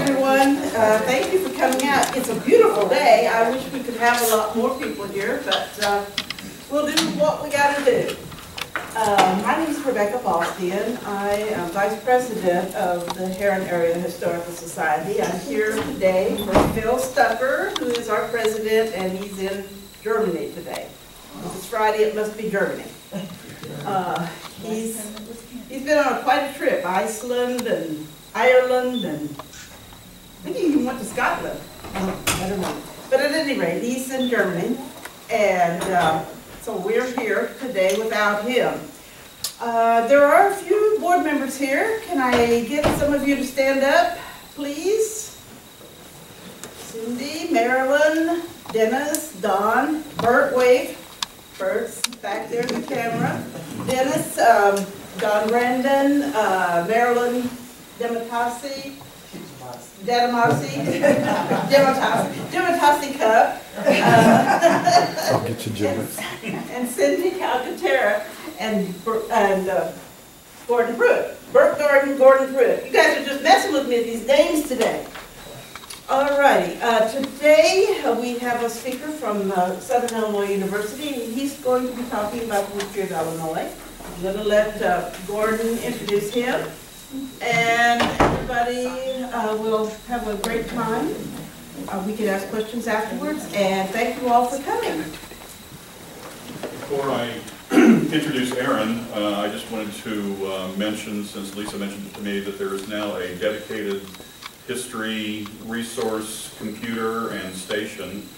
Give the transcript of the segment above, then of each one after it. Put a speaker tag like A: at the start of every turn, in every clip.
A: everyone. Thank you for coming out. It's a beautiful day. I wish we could have a lot more people here, but we'll do what we got to do. My name is Rebecca Boston. I am Vice President of the Herrin Area Historical Society. I'm here today for Phil Stucker, who is our president, and he's in Germany today. It's Friday, it must be Germany. He's been on quite a trip, Iceland and Ireland, and I think he even went to Scotland. I don't know. But at any rate, he's in Germany, and so we're here today without him. There are a few board members here. Can I get some of you to stand up, please? Cindy, Marilyn, Dennis, Don, Bert, wave. Bert's back there in the camera. Dennis, Don Brandon, Marilyn Dematasi Cup.
B: I'll get you, Jimmy.
A: And Cindy Calcaterra and Gordon Pruitt. Bert Gordon, Gordon Pruitt. You guys are just messing with me with these names today. Alrighty, today we have a speaker from Southern Illinois University. He's going to be talking about the history of Illinois. I'm going to let Gordon introduce him, and everybody will have a great time. We can ask questions afterwards, and thank you all for coming.
C: Before I introduce Herrin, I just wanted to mention, since Lisa mentioned it to me, that there is now a dedicated history resource computer and station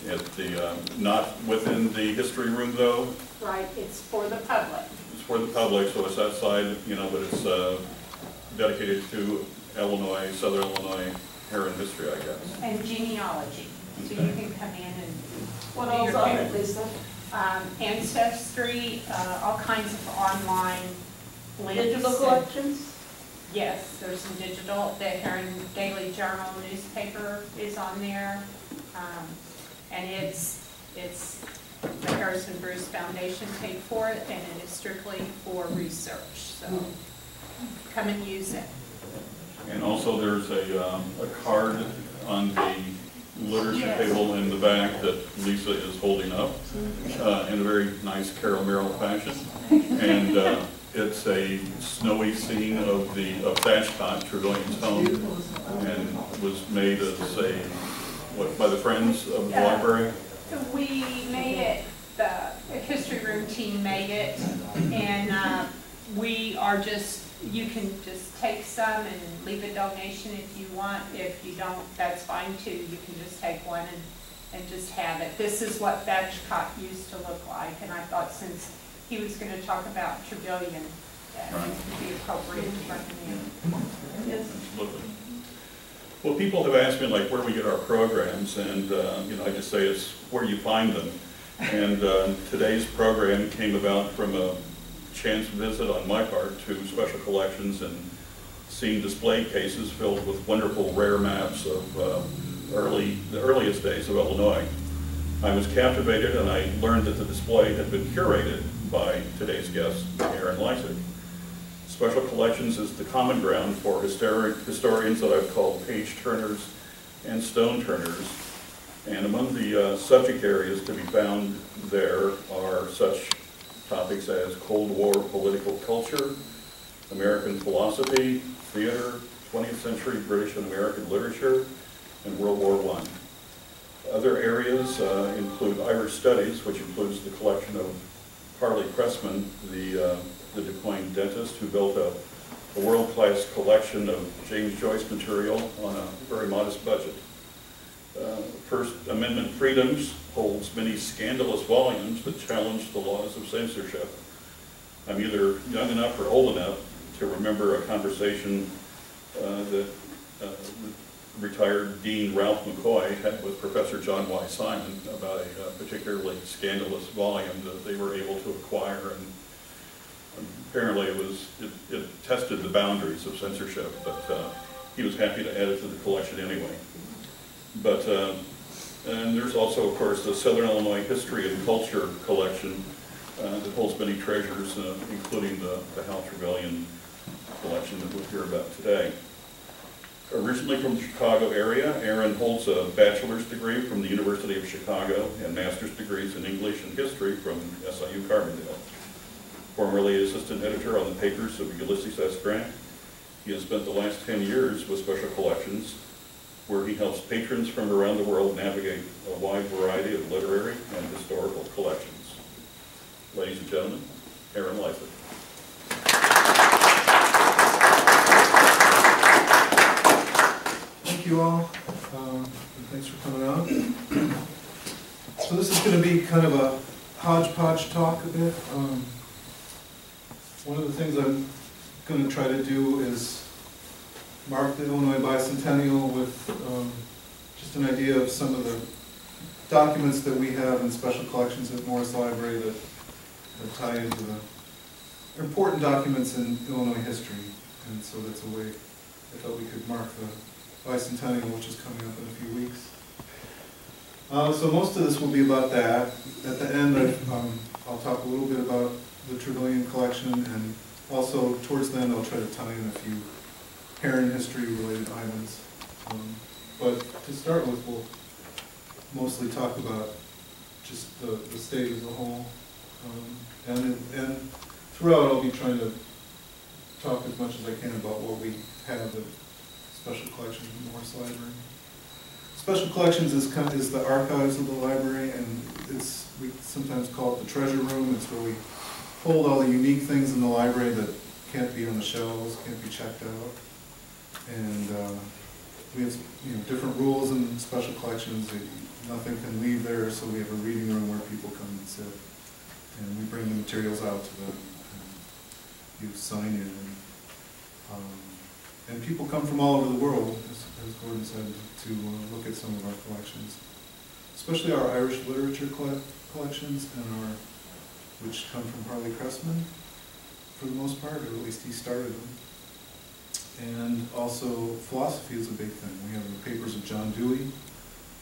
C: at the not within the history room though.
D: Right, it's for the public.
C: It's for the public, so it's outside, you know, but it's dedicated to Illinois, Southern Illinois Herrin history, I guess.
D: And genealogy, so you can come in and
A: what else on it, Lisa?
D: Ancestry, all kinds of online links.
A: Digital collections?
D: Yes, there's some digital. The Herrin Daily Journal newspaper is on there, and it's the Harrison Bruce Foundation paid for it, and it is strictly for research. So come and use it.
C: And also, there's a card on the literature table in the back that Lisa is holding up in a very nice Carol Merrill fashion, and. It's a snowy scene of Thatch Tot, Trevelyan's home, and was made as by the Friends of the Library?
D: We made it, the history room team made it, and we are just, you can just take some and leave a donation if you want. If you don't, that's fine too. You can just take one and just have it. This is what Thatch Tot used to look like, and I thought since he was going to talk about Trevelyan, that it would be appropriate to recommend.
A: Yes.
C: Absolutely. Well, people have asked me like where we get our programs, and you know, I just say it's where you find them. And today's program came about from a chance visit on my part to Special Collections and seeing display cases filled with wonderful rare maps of the earliest days of Illinois. I was captivated, and I learned that the display had been curated by today's guest, Herrin Leisig. Special Collections is the common ground for historians that I've called page turners and stone turners. And among the subject areas to be found there are such topics as Cold War political culture, American philosophy, theater, 20th century British and American literature, and World War I. Other areas include Irish studies, which includes the collection of Harley Pressman, the declined dentist who built a world-class collection of James Joyce material on a very modest budget. First Amendment Freedoms holds many scandalous volumes that challenge the laws of censorship. I'm either young enough or old enough to remember a conversation that retired Dean Ralph McCoy had with Professor John Y. Simon about a particularly scandalous volume that they were able to acquire, and apparently it tested the boundaries of censorship, but he was happy to add it to the collection anyway. But and there's also, of course, the Southern Illinois History and Culture collection that holds many treasures, including the Hal Trevelyan collection that we'll hear about today. Originally from the Chicago area, Herrin holds a bachelor's degree from the University of Chicago and master's degrees in English and history from SIU Carbondale. Formerly assistant editor on the papers of Ulysses S. Grant, he has spent the last 10 years with Special Collections, where he helps patrons from around the world navigate a wide variety of literary and historical collections. Ladies and gentlemen, Herrin Lyford.
B: Thank you all. Thanks for coming out. So this is going to be kind of a hodgepodge talk a bit. One of the things I'm going to try to do is mark the Illinois Bicentennial with just an idea of some of the documents that we have in special collections at Morris Library that tie into the important documents in Illinois history. And so that's a way I thought we could mark the Bicentennial, which is coming up in a few weeks. So most of this will be about that. At the end, I'll talk a little bit about the Trevelyan collection, and also towards the end I'll try to tie in a few Herrin history-related items. But to start with, we'll mostly talk about just the state as a whole. And throughout I'll be trying to talk as much as I can about what we have at Special Collections in Morris Library. Special Collections is the archives of the library, and we sometimes call it the treasure room. It's where we hold all the unique things in the library that can't be on the shelves, can't be checked out. And we have different rules in Special Collections. Nothing can leave there, so we have a reading room where people come and sit. And we bring the materials out to them, and you sign in. And people come from all over the world, as Gordon said, to look at some of our collections. Especially our Irish literature collections, and which come from Harley Cressman, for the most part, or at least he started them. And also philosophy is a big thing. We have the papers of John Dewey,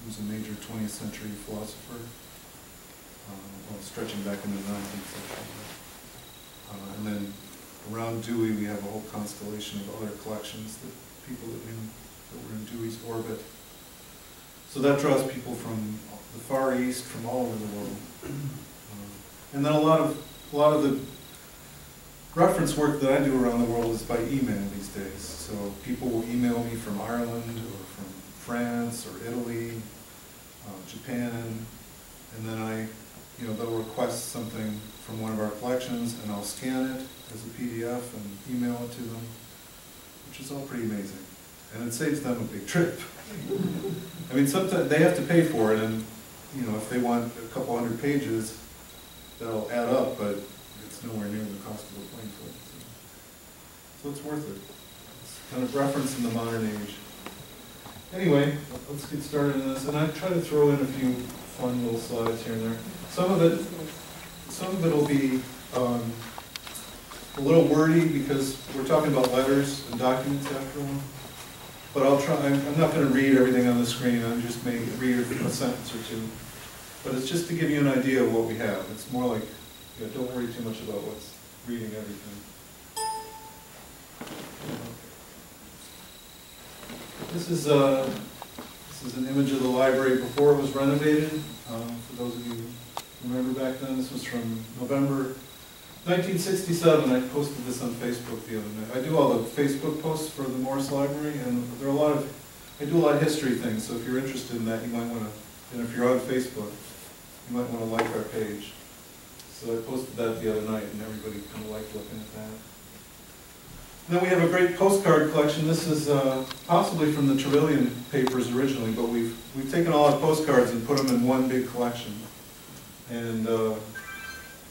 B: who's a major 20th century philosopher, well, stretching back into the 19th century. And then around Dewey, we have a whole constellation of other collections that people that were in Dewey's orbit. So that draws people from the Far East, from all over the world. And then a lot of the reference work that I do around the world is by email these days. So people will email me from Ireland or from France or Italy, Japan, and then they'll request something from one of our collections, and I'll scan it as a PDF and email it to them, which is all pretty amazing. And it saves them a big trip. I mean, sometimes they have to pay for it, and if they want a couple hundred pages, that'll add up, but it's nowhere near the cost of a plane flight. So it's worth it. It's kind of reference in the modern age. Anyway, let's get started on this, and I try to throw in a few fun little slides here and there. Some of it will be a little wordy because we're talking about letters and documents after all. But I'm not going to read everything on the screen. I'm just may read a sentence or two. But it's just to give you an idea of what we have. It's more like, don't worry too much about what's reading everything. This is an image of the library before it was renovated. For those of you who remember back then, this was from November 1967. I posted this on Facebook the other night. I do all the Facebook posts for the Morris Library, and there are I do a lot of history things, so if you're interested in that, you might want to, and if you're on Facebook, you might want to like our page. So I posted that the other night, and everybody kind of liked looking at that. And then we have a great postcard collection. This is possibly from the Trevelyan papers originally, but we've taken all our postcards and put them in one big collection. And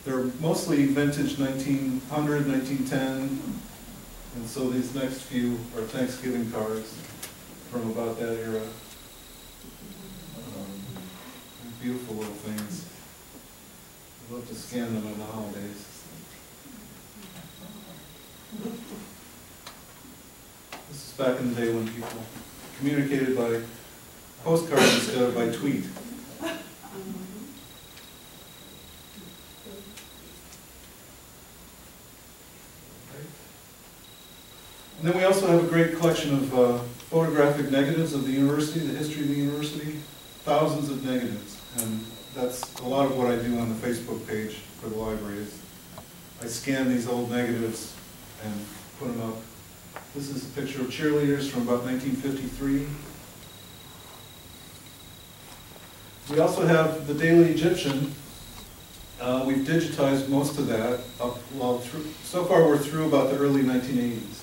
B: they're mostly vintage 1900, 1910, and so these next few are Thanksgiving cards from about that era. Beautiful little things. I'd love to scan them on the holidays. This is back in the day when people communicated by postcards instead of by tweet. And then we also have a great collection of photographic negatives of the university, the history of the university, thousands of negatives. And that's a lot of what I do on the Facebook page for the library. I scan these old negatives and put them up. This is a picture of cheerleaders from about 1953. We also have the Daily Egyptian. We've digitized most of that. So far we're through about the early 1980s.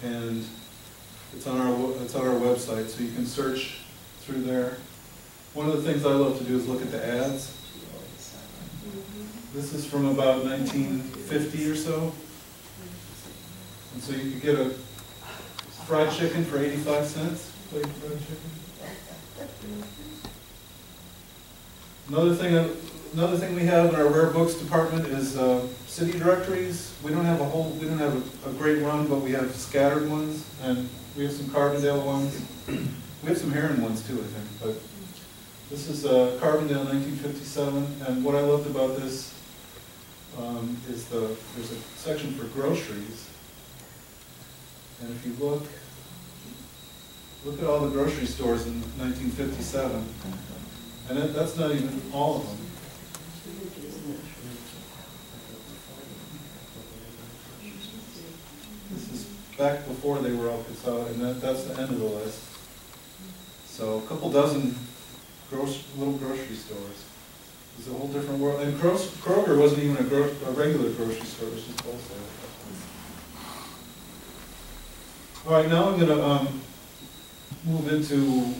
B: And it's on our website, so you can search through there. One of the things I love to do is look at the ads. This is from about 1950 or so. And so you could get a fried chicken for 85 cents. Plate of fried chicken. Another thing we have in our rare books department is city directories. We don't have a great run, but we have scattered ones, and we have some Carbondale ones. We have some Herrin ones too, I think. But this is Carbondale 1957, and what I loved about this is there's a section for groceries, and if you look at all the grocery stores in 1957, and that's not even all of them. This is back before they were all consolidated, and that's the end of the list. So a couple dozen little grocery stores. It's a whole different world. And Kroger wasn't even a regular grocery store, it was just wholesale. All right, now I'm going to move into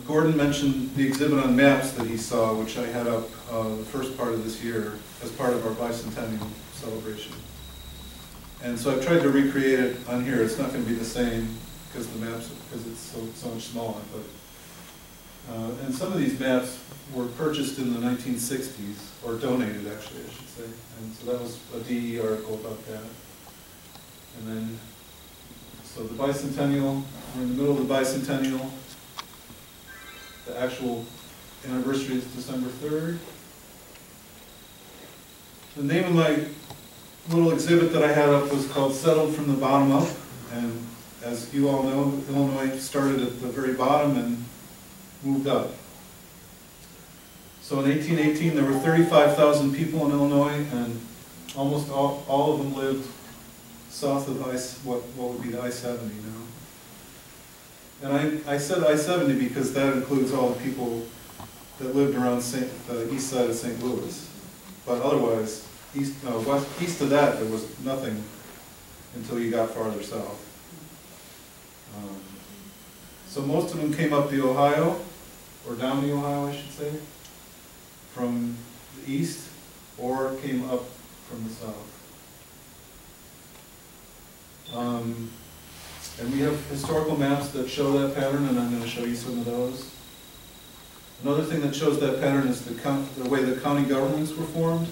B: Gordon mentioned the exhibit on maps that he saw, which I had up the first part of this year as part of our bicentennial celebration. And so I've tried to recreate it on here. It's not going to be the same because it's so much smaller. But and some of these maps were purchased in the 1960s, or donated actually, I should say. And so that was a DE article about that. And then, so the bicentennial, we're in the middle of the bicentennial. The actual anniversary is December 3rd. The name of my little exhibit that I had up was called Settled from the Bottom Up. And as you all know, Illinois started at the very bottom and moved up. So in 1818, there were 35,000 people in Illinois, and almost all of them lived south of what would be the I-70 now. And I said I-70 because that includes all the people that lived around the east side of St. Louis. But otherwise, east of that, there was nothing until you got farther south. So most of them came up the Ohio, or down the Ohio, I should say, from the east, or came up from the south. And we have historical maps that show that pattern, and I'm going to show you some of those. Another thing that shows that pattern is the way the county governments were formed.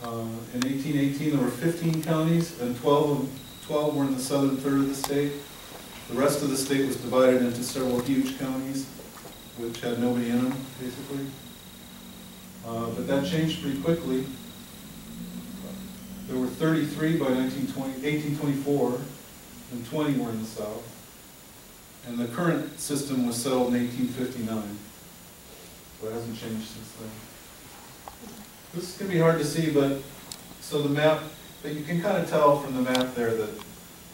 B: In 1818, there were 15 counties, and 12 were in the southern third of the state. The rest of the state was divided into several huge counties, which had nobody in them, basically. But that changed pretty quickly. There were 33 by 1824, and 20 were in the south. And the current system was settled in 1859. So it hasn't changed since then. This is going to be hard to see, but so the map, but you can kind of tell from the map there that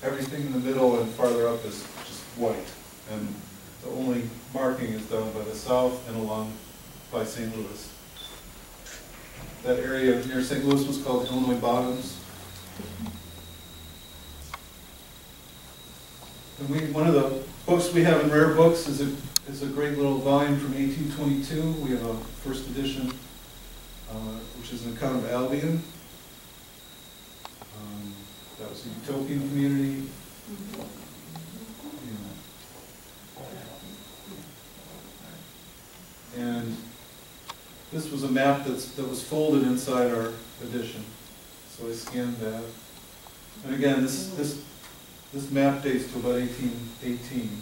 B: everything in the middle and farther up is just white. And the only marking is down by the south and along by St. Louis. That area near St. Louis was called Illinois Bottoms. And one of the books we have in Rare Books is a great little volume from 1822. We have a first edition, which is an account of Albion. That was a utopian community. And this was a map that was folded inside our edition. So I scanned that. And again, this map dates to about 1818.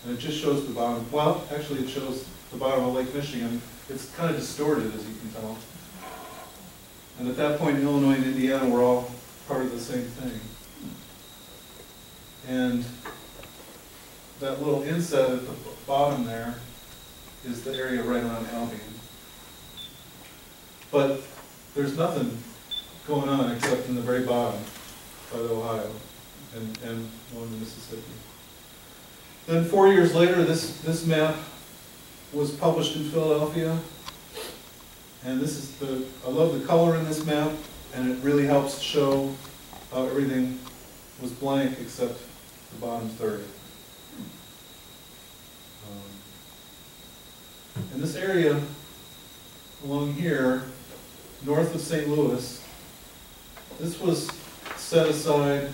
B: And it just shows the bottom. Well, actually it shows the bottom of Lake Michigan. It's kind of distorted, as you can tell. And at that point, Illinois and Indiana were all part of the same thing. And that little inset at the bottom there is the area right around Albion. But there's nothing going on except in the very bottom by the Ohio and along the Mississippi. Then 4 years later, this map was published in Philadelphia. And this is I love the color in this map, and it really helps show how everything was blank except the bottom third. In this area along here, north of St. Louis, this was set aside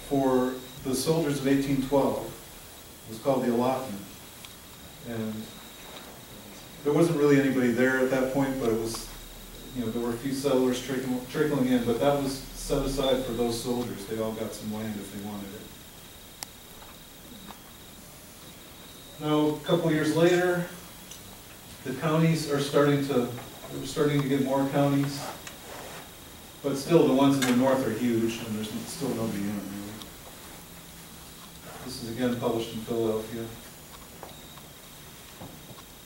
B: for the soldiers of 1812. It was called the allotment. And there wasn't really anybody there at that point, but it was, there were a few settlers trickling in, but that was set aside for those soldiers. They all got some land if they wanted it. Now, a couple years later, the counties are we're starting to get more counties, but still the ones in the north are huge, and there's still nobody in them, really. This is again published in Philadelphia.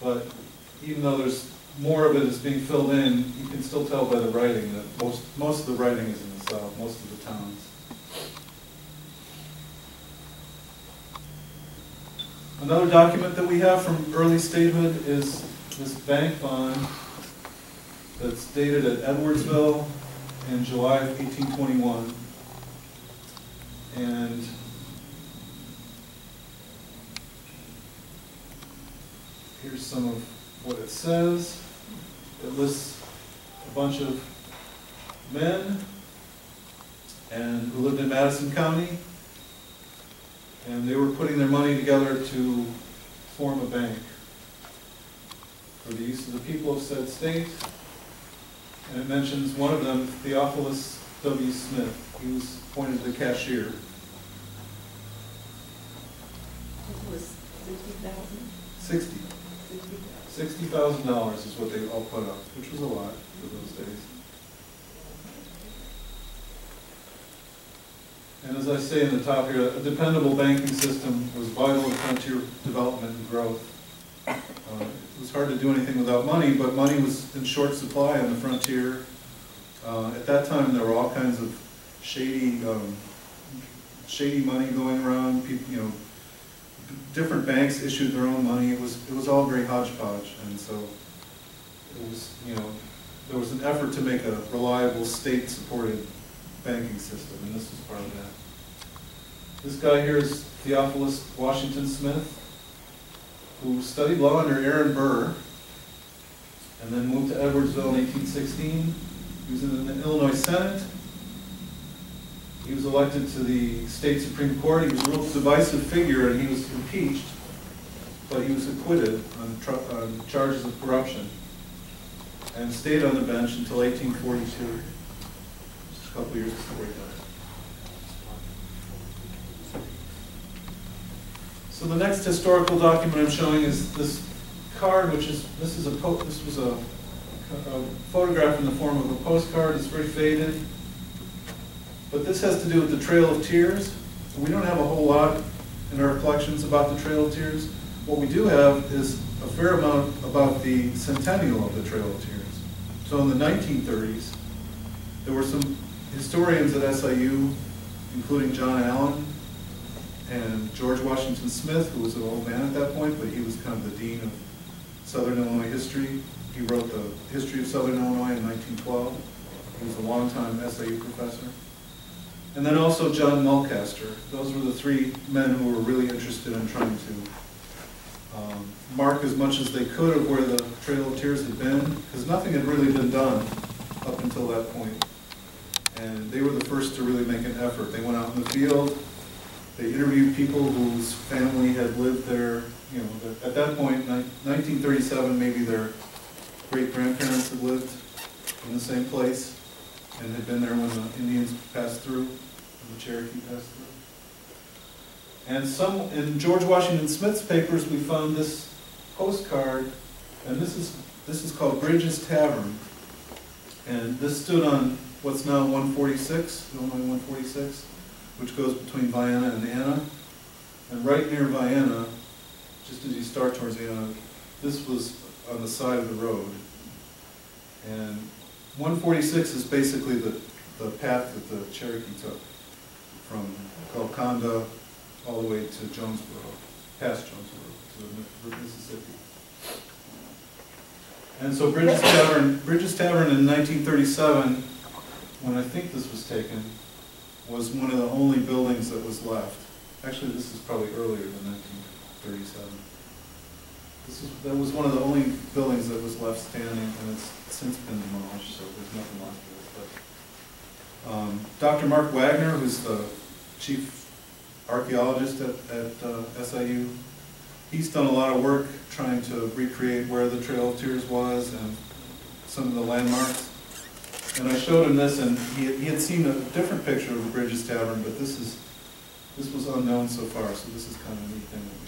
B: But even though there's more of it is being filled in, you can still tell by the writing that most of the writing is in the south, most of the towns. Another document that we have from early statehood is this bank bond that's dated at Edwardsville in July of 1821. And here's some of what it says. It lists a bunch of men who lived in Madison County, and they were putting their money together to form a bank for the use of the people of said state. And it mentions one of them, Theophilus W. Smith. He was appointed the cashier.
A: It was 60,000.
B: 60. $60,000 is what they all put up, which was a lot for those days. And as I say in the top here, a dependable banking system was vital to frontier development and growth. It was hard to do anything without money, but money was in short supply on the frontier. At that time, there were all kinds of shady money going around. People, different banks issued their own money. It was all very hodgepodge, and so it was, there was an effort to make a reliable state-supported banking system, and this was part of that. This guy here is Theophilus Washington Smith, who studied law under Aaron Burr, and then moved to Edwardsville in 1816. He was in the Illinois Senate. He was elected to the state Supreme Court. He was a real divisive figure, and he was impeached, but he was acquitted on charges of corruption, and stayed on the bench until 1842, just a couple years before he died. So the next historical document I'm showing is this card, this was a photograph in the form of a postcard. It's very faded. But this has to do with the Trail of Tears. We don't have a whole lot in our collections about the Trail of Tears. What we do have is a fair amount about the centennial of the Trail of Tears. So in the 1930s, there were some historians at SIU, including John Allen and George Washington Smith, who was an old man at that point, but he was kind of the dean of Southern Illinois history. He wrote the History of Southern Illinois in 1912. He was a longtime SIU professor. And then also John Mulcaster. Those were the three men who were really interested in trying to mark as much as they could of where the Trail of Tears had been, because nothing had really been done up until that point. And they were the first to really make an effort. They went out in the field. They interviewed people whose family had lived there. At that point, 1937, maybe their great-grandparents had lived in the same place and had been there when the Indians passed through, when the Cherokee passed through. And in George Washington Smith's papers, we found this postcard, and this is called Bridges Tavern. And this stood on what's now 146, Illinois 146, which goes between Vienna and Anna. And right near Vienna, just as you start towards Vienna, this was on the side of the road. And 146 is basically the path that the Cherokee took from Golconda all the way to Jonesboro, past Jonesboro, to Mississippi. And so Bridges Tavern in 1937, when I think this was taken, was one of the only buildings that was left. Actually, this is probably earlier than 1937. That was one of the only buildings that was left standing, and it's since been demolished, so there's nothing left of it. But Dr. Mark Wagner, who's the chief archaeologist at SIU, he's done a lot of work trying to recreate where the Trail of Tears was and some of the landmarks. And I showed him this, and he had seen a different picture of the Bridges Tavern, but this was unknown so far, so this is kind of a neat thing that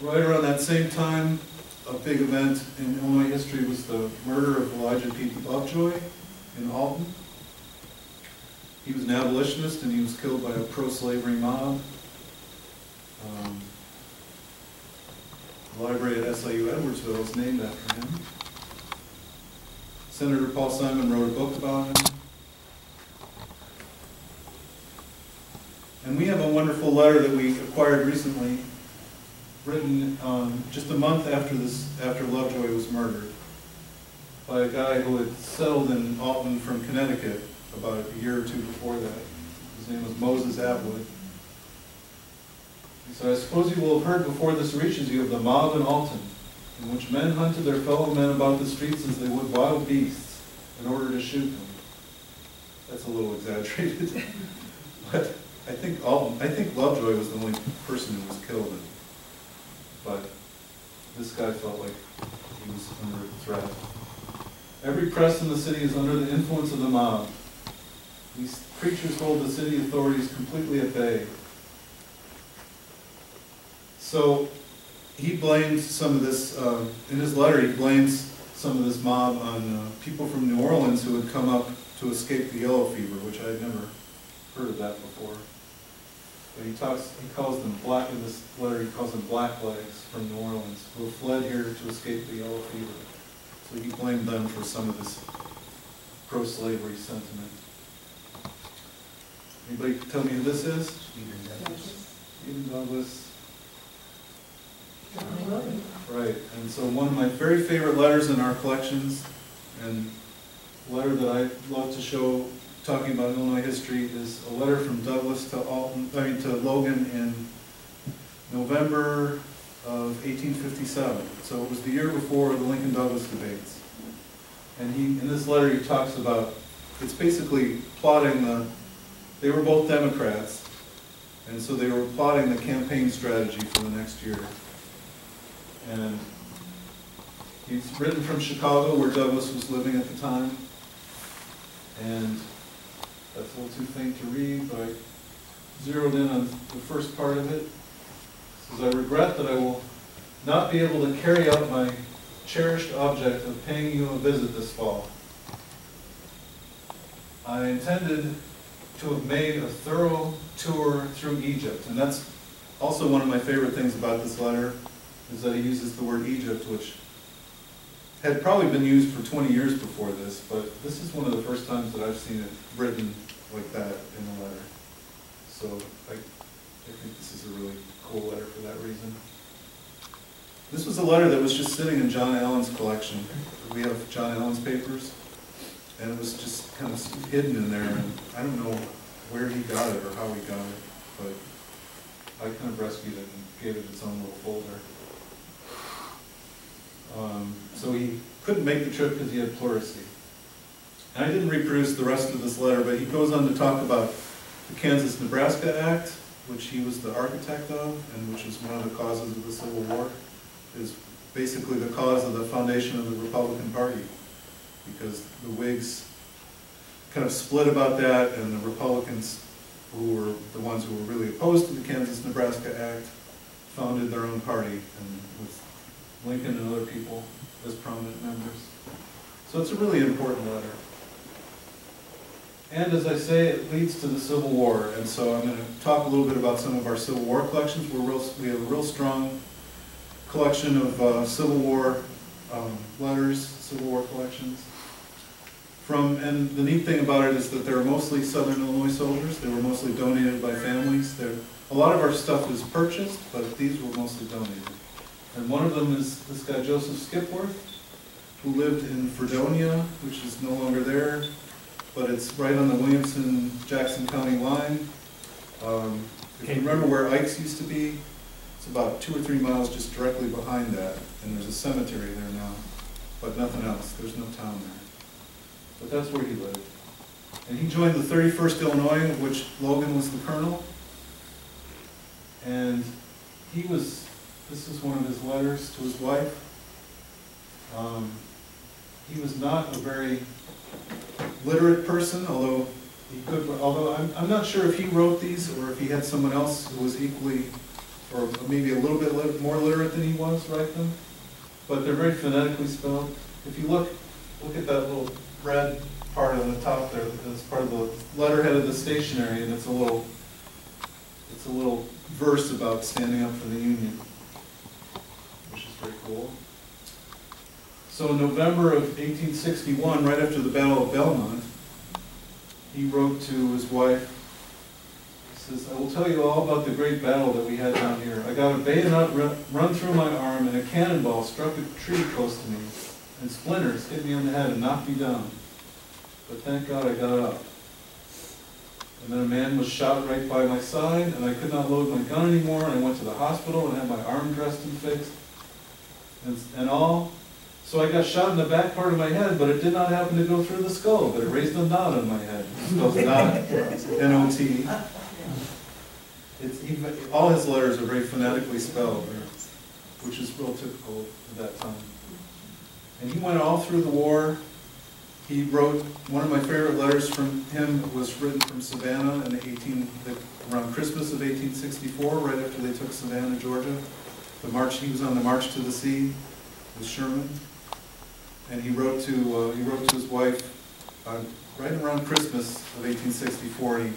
B: we found. Right around that same time, a big event in Illinois history was the murder of Elijah P. Lovejoy in Alton. He was an abolitionist, and he was killed by a pro-slavery mob. The library at SIU Edwardsville is named after him. Senator Paul Simon wrote a book about him. And we have a wonderful letter that we acquired recently, written just a month after Lovejoy was murdered, by a guy who had settled in Alton from Connecticut about a year or two before that. His name was Moses Atwood. He said, "I suppose you will have heard before this reaches you of the mob in Alton, in which men hunted their fellow men about the streets as they would wild beasts in order to shoot them." That's a little exaggerated, but I think Lovejoy was the only person who was killed. But this guy felt like he was under threat. "Every press in the city is under the influence of the mob. These creatures hold the city authorities completely at bay." So he blames some of this, in his letter, he blames some of this mob on people from New Orleans who had come up to escape the yellow fever, which I had never heard of that before. But he calls them black, in this letter he calls them blacklegs from New Orleans, who have fled here to escape the yellow fever. So he blamed them for some of this pro-slavery sentiment. Anybody tell me who this is? Stephen Douglas. Right, and so one of my very favorite letters in our collections, and a letter that I love to show talking about Illinois history, is a letter from Douglas to Logan in November of 1857. So it was the year before the Lincoln-Douglas debates. And in this letter he talks about, it's basically plotting they were both Democrats, and so they were plotting the campaign strategy for the next year. And he's written from Chicago, where Douglas was living at the time. And that's a little too faint to read, but I zeroed in on the first part of it. It says, "I regret that I will not be able to carry out my cherished object of paying you a visit this fall. I intended to have made a thorough tour through Egypt." And that's also one of my favorite things about this letter, is that he uses the word Egypt, which had probably been used for 20 years before this, but this is one of the first times that I've seen it written like that in a letter. So I think this is a really cool letter for that reason. This was a letter that was just sitting in John Allen's collection. We have John Allen's papers, and it was just kind of hidden in there, and I don't know where he got it or how he got it, but I kind of rescued it and gave it its own little folder. So he couldn't make the trip because he had pleurisy. And I didn't reproduce the rest of this letter, but he goes on to talk about the Kansas-Nebraska Act, which he was the architect of, and which is one of the causes of the Civil War, is basically the cause of the foundation of the Republican Party, because the Whigs kind of split about that, and the Republicans, who were the ones who were really opposed to the Kansas-Nebraska Act, founded their own party, and with Lincoln and other people as prominent members. So it's a really important letter. And as I say, it leads to the Civil War, and so I'm going to talk a little bit about some of our Civil War collections. We have a real strong collection of Civil War letters, Civil War collections. And the neat thing about it is that they're mostly Southern Illinois soldiers. They were mostly donated by families. A lot of our stuff is purchased, but these were mostly donated. And one of them is this guy, Joseph Skipworth, who lived in Fredonia, which is no longer there, but it's right on the Williamson-Jackson County line. If you remember where Ike's used to be, it's about 2 or 3 miles just directly behind that, and there's a cemetery there now, but nothing else. There's no town there. But that's where he lived. And he joined the 31st Illinois, of which Logan was the colonel. And this is one of his letters to his wife. He was not a very literate person, although I'm not sure if he wrote these or if he had someone else who was equally, or maybe a little bit more literate than he was write them. But they're very phonetically spelled. If you look at that little red part on the top there, that's part of the letterhead of the stationery, and it's a little verse about standing up for the Union, which is very cool. So in November of 1861, right after the Battle of Belmont, he wrote to his wife, he says, "I will tell you all about the great battle that we had down here. I got a bayonet run through my arm, and a cannonball struck a tree close to me, and splinters hit me on the head and knocked me down. But thank God I got up. And then a man was shot right by my side, and I could not load my gun anymore, and I went to the hospital and had my arm dressed and fixed, and all. So I got shot in the back part of my head, but it did not happen to go through the skull, but it raised a knot on my head." It spells knot, N-O-T. All his letters are very phonetically spelled, which is real typical at that time. And he went all through the war. He wrote, one of my favorite letters from him was written from Savannah around Christmas of 1864, right after they took Savannah, Georgia. He was on the march to the sea with Sherman. And he wrote to his wife right around Christmas of 1864. He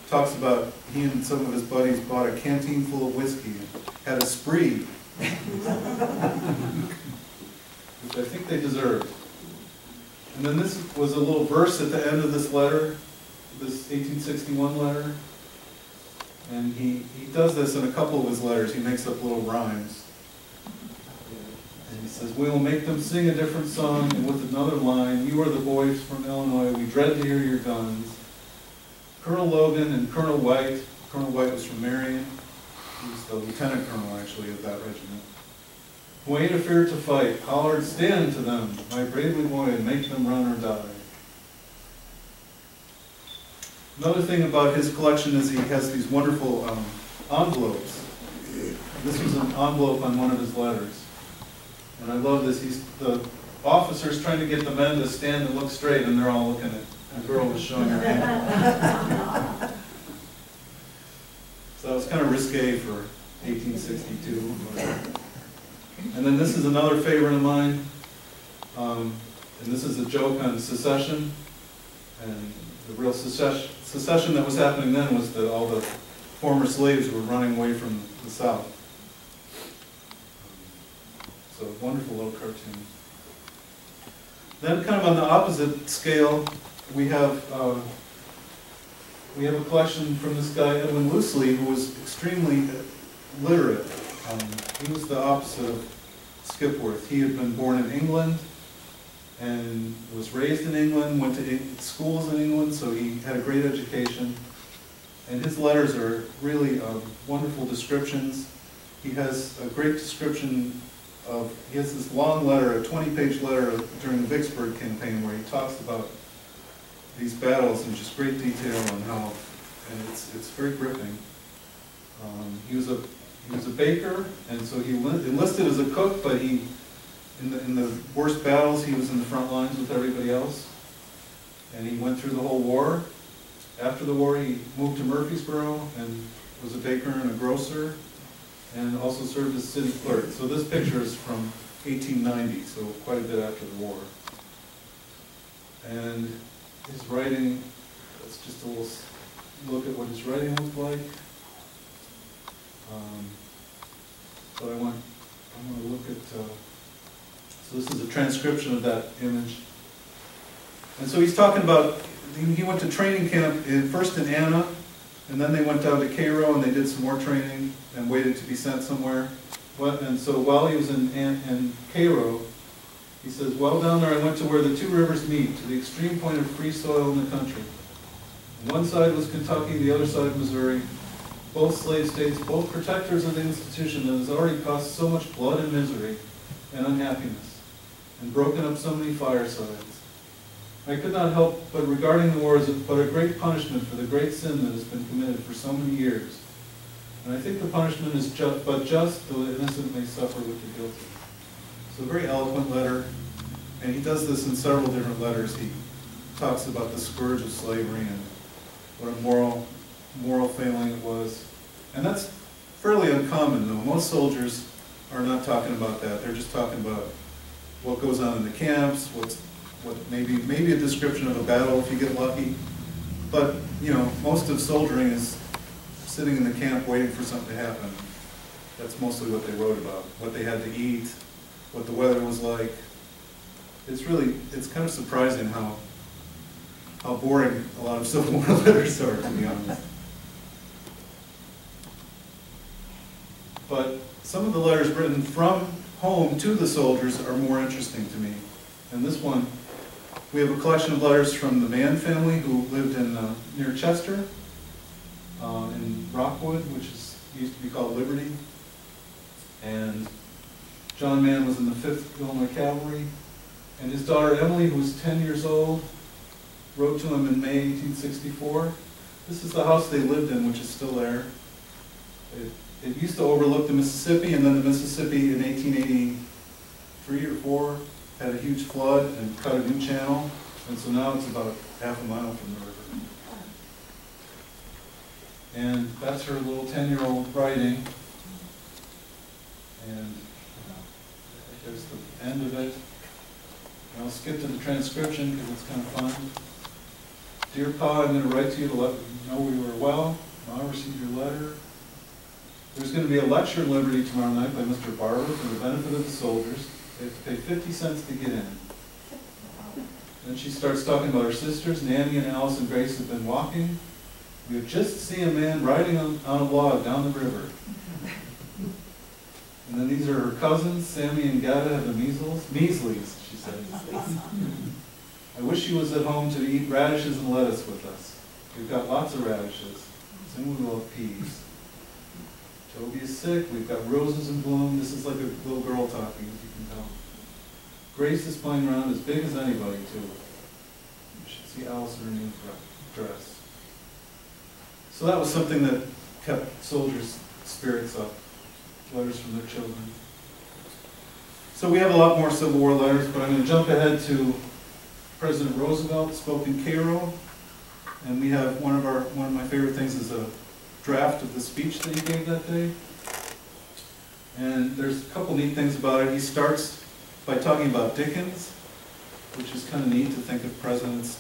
B: talks about he and some of his buddies bought a canteen full of whiskey and had a spree, which I think they deserved. And then this was a little verse at the end of this letter, this 1861 letter. And he does this in a couple of his letters. He makes up little rhymes. And he says, "We will make them sing a different song," and with another line, "You are the boys from Illinois, we dread to hear your guns. Colonel Logan and Colonel White," Colonel White was from Marion, he was the lieutenant colonel actually of that regiment, "who ain't afeard to fight, hollered, 'Stand to them, my bravely boy, and make them run or die.'" Another thing about his collection is he has these wonderful envelopes. This was an envelope on one of his letters. And I love this. The officer's trying to get the men to stand and look straight, and they're all looking at the girl was showing her hand. So it was kind of risque for 1862. And then this is another favorite of mine. And this is a joke on secession. And the real secession that was happening then was that all the former slaves were running away from the South. So a wonderful little cartoon. Then kind of on the opposite scale, we have a collection from this guy, Edwin Loosley, who was extremely literate. He was the opposite of Skipworth. He had been born in England and was raised in England, went to schools in England, so he had a great education. And his letters are really wonderful descriptions. He has a great description he has this long letter, a 20-page letter during the Vicksburg campaign where he talks about these battles in just great detail and how, and it's very gripping. He was a baker, and so he enlisted as a cook, but in the worst battles, he was in the front lines with everybody else. And he went through the whole war. After the war, he moved to Murfreesboro and was a baker and a grocer, and also served as city clerk. So this picture is from 1890, so quite a bit after the war. And his writing, That's just a little look at what his writing looked like. But I want to look at, so this is a transcription of that image. And so he's talking about, he went to training camp first in Anna, and then they went down to Cairo and they did some more training and waited to be sent somewhere. And so while he was in Cairo, he says, "Well, down there I went to where the two rivers meet, to the extreme point of free soil in the country. On one side was Kentucky, the other side Missouri, both slave states, both protectors of the institution that has already caused so much blood and misery and unhappiness, and broken up so many firesides. I could not help but regarding the war as but a great punishment for the great sin that has been committed for so many years. And I think the punishment is just, though the innocent may suffer with the guilty." So a very eloquent letter, and he does this in several different letters. He talks about the scourge of slavery and what a moral failing it was. And that's fairly uncommon, though. Most soldiers are not talking about that. They're just talking about what goes on in the camps, what maybe a description of a battle if you get lucky. But, you know, most of soldiering is sitting in the camp waiting for something to happen. That's mostly what they wrote about, what they had to eat, what the weather was like. It's kind of surprising how boring a lot of Civil War letters are, to be honest. But some of the letters written from home to the soldiers are more interesting to me. And this one, we have a collection of letters from the Mann family who lived in near Chester, in Rockwood, which used to be called Liberty. And John Mann was in the 5th Illinois Cavalry. And his daughter Emily, who was 10 years old, wrote to him in May 1864. This is the house they lived in, which is still there. It used to overlook the Mississippi, and then the Mississippi in 1883 or 4 had a huge flood and cut a new channel, and so now it's about half a mile from the river. And that's her little 10-year-old writing. And there's the end of it. And I'll skip to the transcription because it's kind of fun. "Dear Pa, I'm going to write to you to let you know we were well. Ma received your letter. There's going to be a lecture in Liberty tomorrow night by Mr. Barber for the benefit of the soldiers. They have to pay 50 cents to get in." Then she starts talking about her sisters. "Nanny and Alice and Grace have been walking. We have just seen a man riding on a log down the river." And then these are her cousins. "Sammy and Gada have the measles, she said. "I wish she was at home to eat radishes and lettuce with us. We've got lots of radishes. Soon we will have peas. Toby is sick. We've got roses in bloom." This is like a little girl talking, as you can tell. "Grace is playing around as big as anybody, too. You should see Alice in her new dress." So that was something that kept soldiers' spirits up. Letters from their children. So we have a lot more Civil War letters, but I'm going to jump ahead to President Roosevelt spoke in Cairo, and we have one of my favorite things is a draft of the speech that he gave that day. And there's a couple neat things about it. He starts by talking about Dickens, which is kind of neat to think of presidents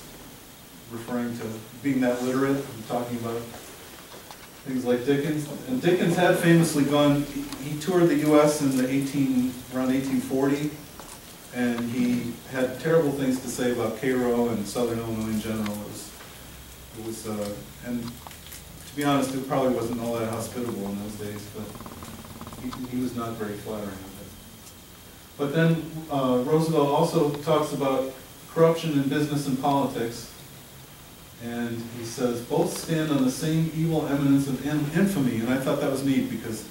B: referring to being that literate and talking about things like Dickens. And Dickens had famously gone, he toured the U.S. in around 1840, and he had terrible things to say about Cairo and Southern Illinois in general. And to be honest, it probably wasn't all that hospitable in those days, but he was not very flattering of it. But then Roosevelt also talks about corruption in business and politics. And he says, "Both stand on the same evil eminence of infamy." And I thought that was neat because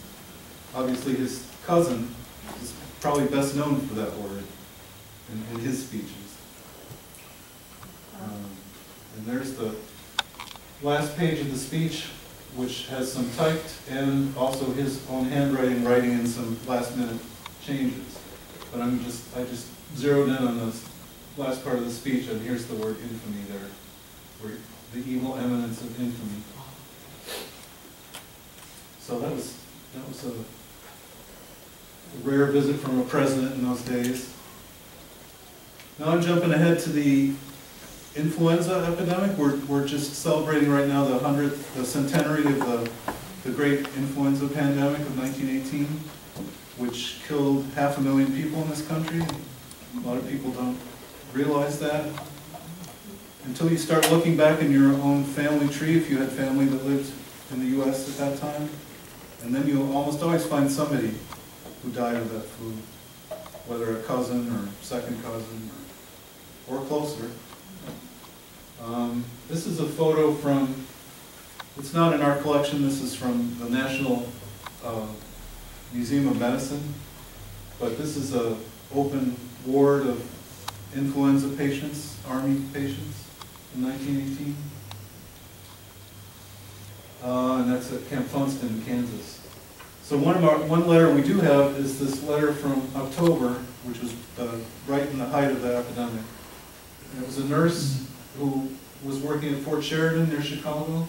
B: obviously his cousin is probably best known for that word in his speeches. And there's the last page of the speech, which has some typed and also his own handwriting, writing in some last-minute changes. But I just zeroed in on this last part of the speech, and here's the word infamy there. The evil eminence of infamy. So that was a rare visit from a president in those days. Now I'm jumping ahead to the influenza epidemic. We're just celebrating right now the centenary of the great influenza pandemic of 1918, which killed 500,000 people in this country. A lot of people don't realize that. Until you start looking back in your own family tree, if you had family that lived in the U.S. at that time, and then you'll almost always find somebody who died of that flu, whether a cousin or second cousin or closer. This is a photo from, it's not in our collection, this is from the National Museum of Medicine, but this is an open ward of influenza patients, Army patients, in 1918. And that's at Camp Funston, Kansas. So one letter we do have is this letter from October, which was right in the height of the epidemic. And it was a nurse who was working at Fort Sheridan near Chicago.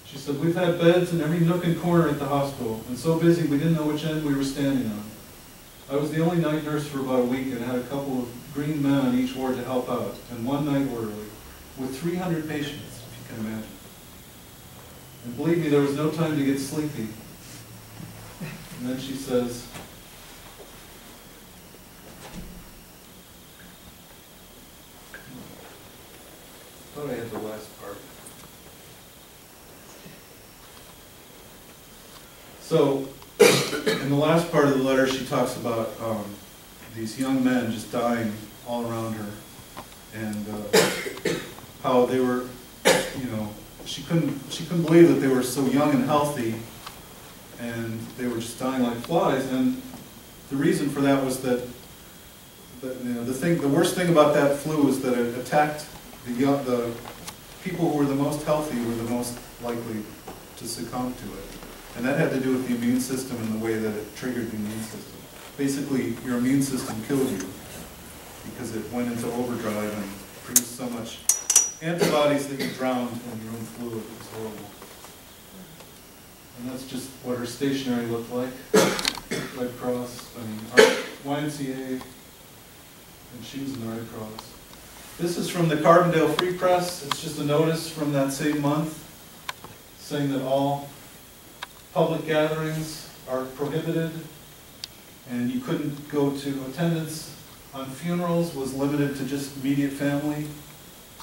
B: She said, "We've had beds in every nook and corner at the hospital, and so busy we didn't know which end we were standing on. I was the only night nurse for about a week and had a couple of green men on each ward to help out, and one night orderly, with 300 patients, if you can imagine. And believe me, there was no time to get sleepy." And then she says, I thought I had the last part. So, in the last part of the letter, she talks about these young men just dying all around her, and how they were, she couldn't believe that they were so young and healthy, and they were just dying like flies. And the reason for that was that the worst thing about that flu is that it attacked the people who were the most healthy were the most likely to succumb to it. And that had to do with the immune system and the way that it triggered the immune system. Basically, your immune system killed you because it went into overdrive and produced so much antibodies that you drowned in your own fluid. It was horrible. And that's just what her stationery looked like. Red Cross, YMCA, and she was in the Red Cross. This is from the Carbondale Free Press. It's just a notice from that same month saying that all public gatherings are prohibited, and you couldn't go to attendance on funerals, was limited to just immediate family.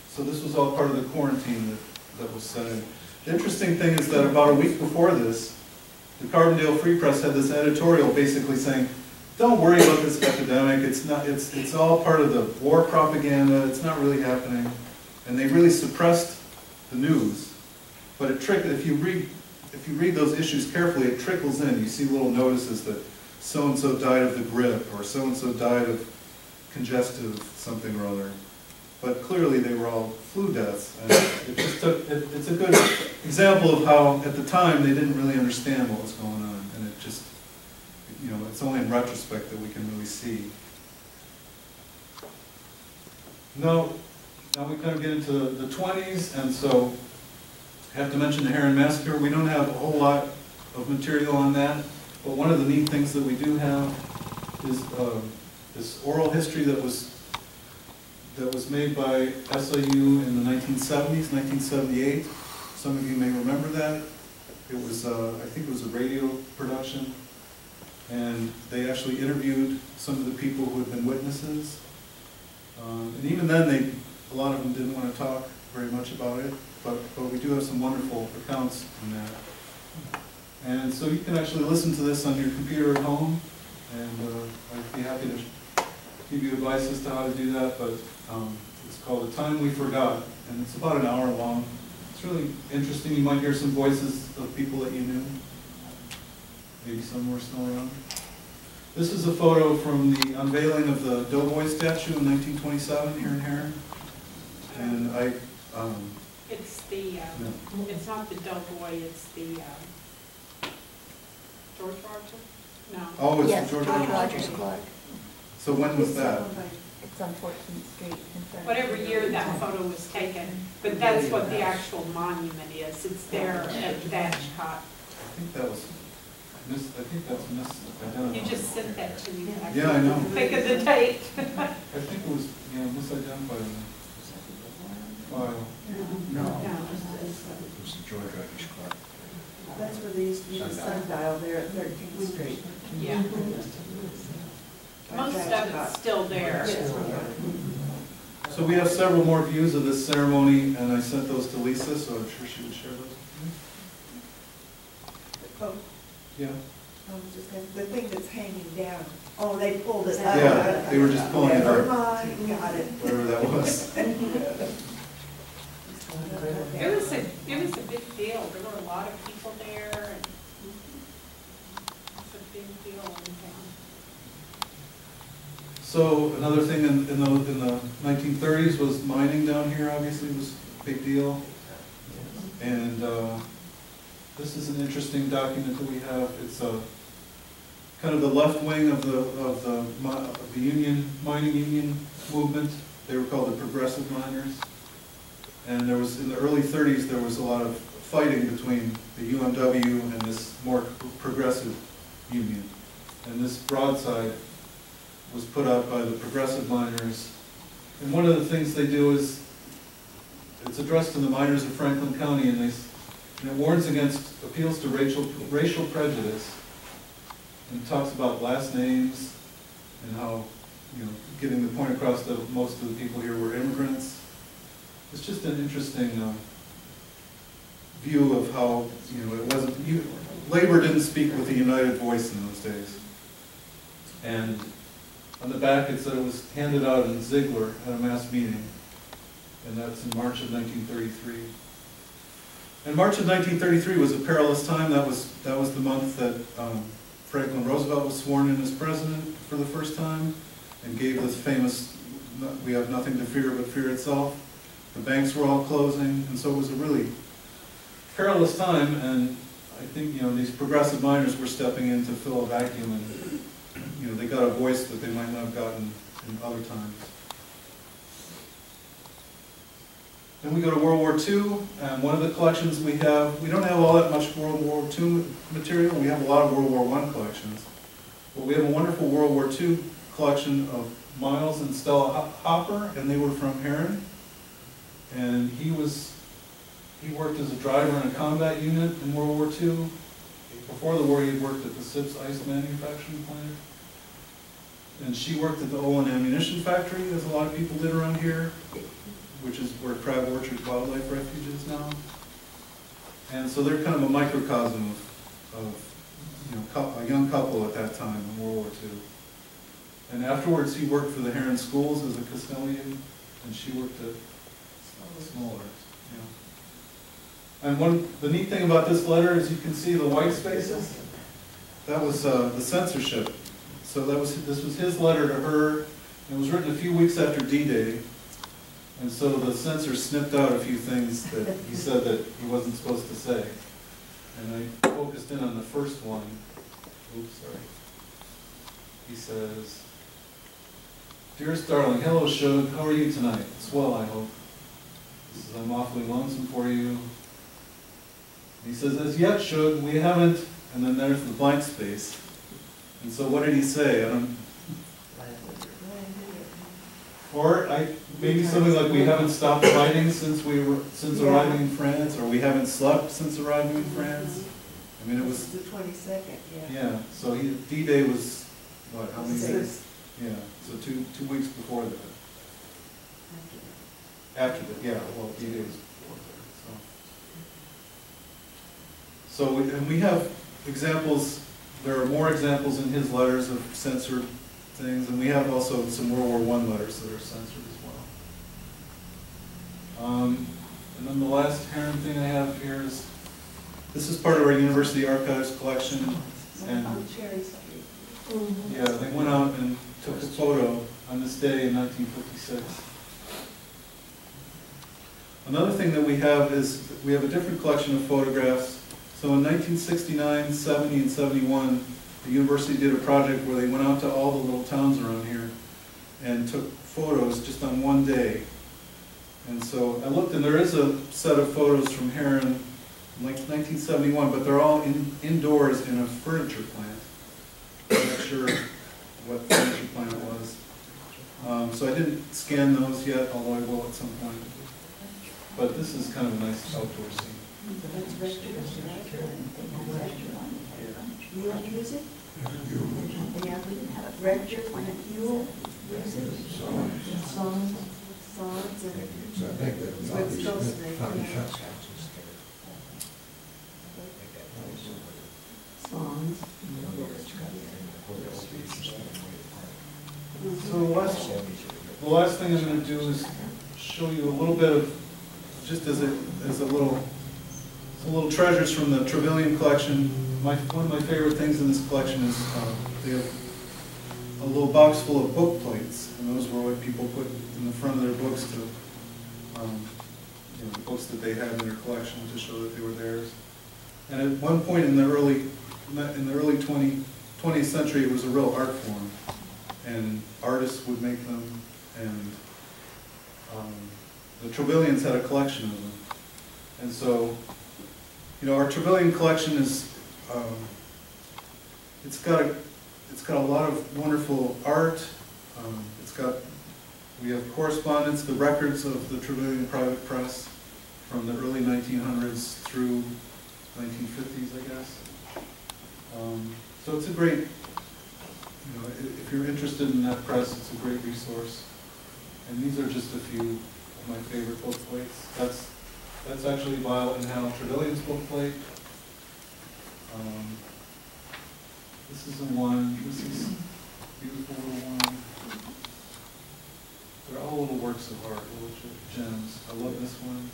B: So this was all part of the quarantine that was set in. The interesting thing is that about a week before this, the Carbondale Free Press had this editorial basically saying, "Don't worry about this epidemic, it's all part of the war propaganda, it's not really happening." And they really suppressed the news. But if you read those issues carefully, it trickles in. You see little notices that so-and-so died of the grip, or so-and-so died of congestive something or other. But clearly they were all flu deaths. And it's a good example of how, at the time, they didn't really understand what was going on. And it just, it's only in retrospect that we can really see. Now we kind of get into the 20s, and so I have to mention the Herrin Massacre. We don't have a whole lot of material on that, but one of the neat things that we do have is this oral history that was made by SIU in the 1970s, 1978. Some of you may remember that. It was, I think it was a radio production, and they actually interviewed some of the people who had been witnesses. And even then, a lot of them didn't want to talk very much about it, but we do have some wonderful accounts in that. And so you can actually listen to this on your computer at home, and I'd be happy to give you advice as to how to do that, but it's called A Time We Forgot, and it's about an hour long. It's really interesting. You might hear some voices of people that you knew. Maybe some were still around. This is a photo from the unveiling of the Doughboy statue in 1927 here in Herrin. And
D: it's the, it's not the Doughboy, it's the George Rogers? No.
B: Oh, it's
E: Yes,
B: the George
E: Rogers Clark.
B: So when was that?
E: It's on 14th Street in front of.
D: Whatever year that photo was taken, but that's what the actual monument is. It's there at Thatchcott.
B: I think that was I think that's misidentified.
D: You just sent that to me.
B: Yeah, I know.
D: Think of the date.
B: I think it was, misidentified. file.
F: It's the George Irish Clark.
G: That's where they used to be the sundial there at 13th Street.
D: Yeah. Most of it's still there.
B: So we have several more views of this ceremony, and I sent those to Lisa, so I'm sure she would share those with
G: Oh,
B: you. Yeah.
G: I was just gonna, the thing that's hanging down. Oh, they pulled it out.
B: Yeah, they were just pulling it
G: Never
B: out,
G: mind, got it.
B: whatever that was.
D: It was a big deal. There were a lot of people there, and it's a big deal in town.
B: So another thing in the 1930s was mining down here, obviously, was a big deal. And this is an interesting document that we have. It's kind of the left wing of the mining union movement. They were called the progressive miners. And there was, in the early 30s, there was a lot of fighting between the UMW and this more progressive union. And this broadside was put out by the progressive miners. And one of the things they do is, it's addressed to the miners of Franklin County, and it warns against appeals to racial prejudice, and talks about last names and how, getting the point across that most of the people here were immigrants. It's just an interesting view of how, it wasn't, labor didn't speak with a united voice in those days. And on the back it said it was handed out in Ziegler at a mass meeting, and that's in March of 1933. And March of 1933 was a perilous time. That was the month that Franklin Roosevelt was sworn in as president for the first time, and gave this famous, "We have nothing to fear but fear itself." The banks were all closing, and so it was a really perilous time, and I think, these progressive miners were stepping in to fill a vacuum, and, they got a voice that they might not have gotten in other times. Then we go to World War II, and one of the collections we don't have all that much World War II material. We have a lot of World War I collections, but we have a wonderful World War II collection of Miles and Stella Hopper, and they were from Herrin. And he worked as a driver in a combat unit in World War II. Before the war, he had worked at the Sips ice manufacturing plant. And she worked at the Olin ammunition factory, as a lot of people did around here, which is where Crab Orchard Wildlife Refuge is now. And so they're kind of a microcosm of a young couple at that time in World War II. And afterwards, he worked for the Herrin schools as a custodian, and she worked at smaller, And the neat thing about this letter is you can see the white spaces. That was the censorship. So this was his letter to her. It was written a few weeks after D-Day, and so the censor snipped out a few things that he said that he wasn't supposed to say. And I focused in on the first one. Oops, sorry. He says, "Dearest darling, hello Shug, how are you tonight? Swell, I hope. He says, I'm awfully lonesome for you." He says, "As yet, Shug, we haven't," and then there's the blank space. And so what did he say? Maybe something like, "We haven't stopped fighting since arriving in France," or "We haven't slept since arriving in France." I mean, it was
G: the 22nd, yeah.
B: Yeah. So D-Day was what? How many days? Yeah. So two weeks before that. After that, yeah. Well, D-Day was before that. So we have examples. There are more examples in his letters of censored things, and we have also some World War I letters that are censored as well. And then the last Herrin thing I have here is, this is part of our University Archives collection, and yeah, they went out and took a photo on this day in 1956. Another thing that we have is, we have a different collection of photographs. So in 1969, 70, and 71, the university did a project where they went out to all the little towns around here and took photos just on one day. And so I looked, and there is a set of photos from Herrin in like 1971, but they're all indoors in a furniture plant. I'm not sure what furniture plant it was. So I didn't scan those yet, although I will at some point. but this is kind of a nice outdoor scene.
G: That's restoration, right? You want to use it? Yeah, rector, fuel, music, songs, and what's supposed to make, songs.
B: So the last thing I'm going to do is show you a little bit of, just as a little treasures from the Trevelyan collection. One of my favorite things in this collection is they have a little box full of book plates, and those were what people put in the front of their books to, the books that they had in their collection to show that they were theirs. And at one point in the early 20th century, it was a real art form, and artists would make them, and the Trevelyans had a collection of them. And so, our Trevelyan collection is, it's got a lot of wonderful art. We have correspondence, the records of the Trevelyan private press from the early 1900s through 1950s, I guess. So it's a great, if you're interested in that press, it's a great resource. And these are just a few of my favorite book plates. That's actually Lyle and Hal Trevelyan's book plate. This is a one. This is a beautiful little one. They're all little works of art, little gems. I love this one.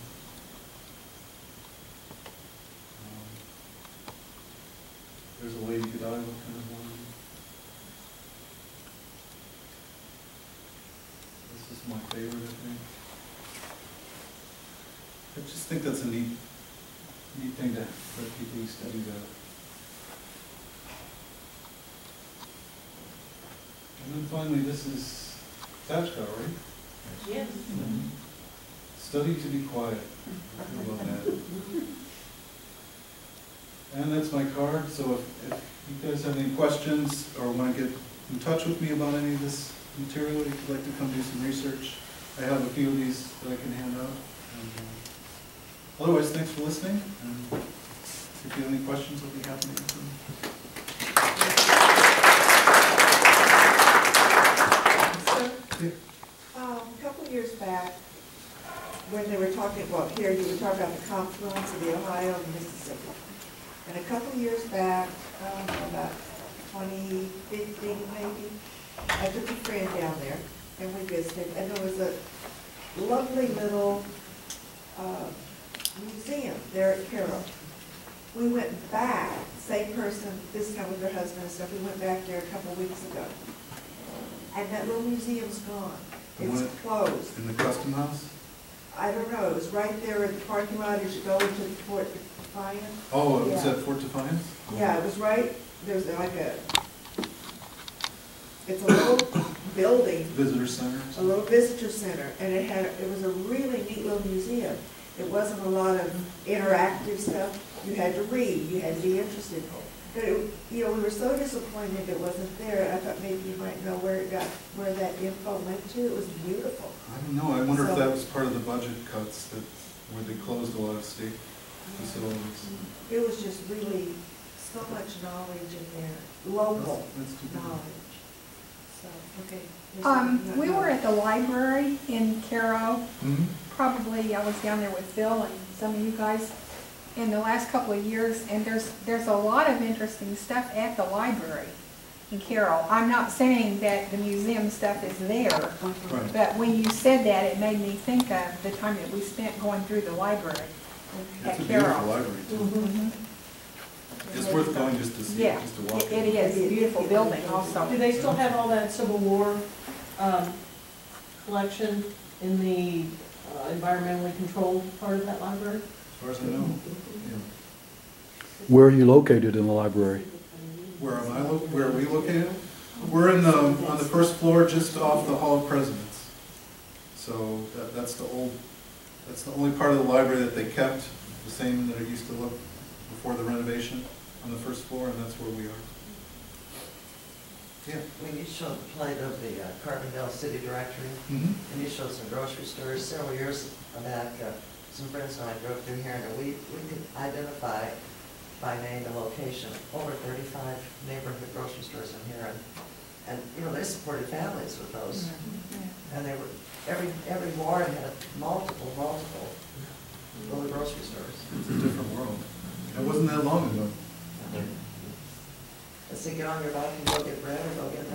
B: There's a Lady Godiva kind of one. This is my favorite, I think. I just think that's a neat thing that people study that. And then finally, this is Satchka, right?
A: Yes.
B: Study to be quiet. I love that. And that's my card, so if you guys have any questions or want to get in touch with me about any of this material, if you'd like to come do some research, I have a few of these that I can hand out. And, otherwise, thanks for listening, and if you have any questions, I'll be happy to answer them.
G: A couple of years back, when they were talking, well, here you were talking about the confluence of the Ohio and Mississippi. And a couple of years back, about 2015 maybe, I took a friend down there and we visited, and there was a lovely little museum there at Carroll. We went back, same person, this time with her husband and stuff, we went back there a couple of weeks ago. And that little museum's gone. It's closed.
B: In the Custom House?
G: I don't know, it was right there in the parking lot as you go into the Fort Defiance.
B: Oh,
G: Yeah.
B: is that Fort Defiance?
G: Yeah, it was right, there's like it's a little building,
B: Visitor Center?
G: a little visitor center, and it was a really neat little museum. It wasn't a lot of interactive stuff. You had to read, you had to be interested. But we were so disappointed it wasn't there. I thought maybe you might know where that info went to. It was beautiful.
B: I don't know, I wonder if that was part of the budget cuts where they closed a lot of state facilities.
G: It was just really so much knowledge in there, local
B: That's too bad.
G: knowledge. So, okay.
F: We were at the library in Caro.
B: Mhm.
F: Probably I was down there with Phil and some of you guys in the last couple of years, and there's a lot of interesting stuff at the library in Caro. I'm not saying that the museum stuff is there,
B: Right.
F: but when you said that, it made me think of the time that we spent going through the library
B: It's
F: at
B: a beautiful
F: Caro.
B: library, too.
F: Mhm.
B: It's worth going just to see,
F: Yeah,
B: just to walk.
F: it is a beautiful building also.
H: Do they still have all that Civil War collection in the environmentally controlled part of that library?
B: As far as I know. Yeah.
I: Where are you located in the library?
B: Where are we located? We're on the first floor, just off the Hall of Presidents. So that's the only part of the library that they kept the same that it used to look before the renovation, on the first floor, and that's where we are. Yeah.
J: When you showed the plate of the Carbondale City Directory,
B: Mm-hmm.
J: and you showed some grocery stores several years back, some friends and I drove through here, and we could identify by name and location over 35 neighborhood grocery stores in here, and you know, they supported families with those. And they were, every ward had multiple little grocery stores.
B: It's a different world. It wasn't that long ago.
J: Let's say, get on your bike and go get bread or go get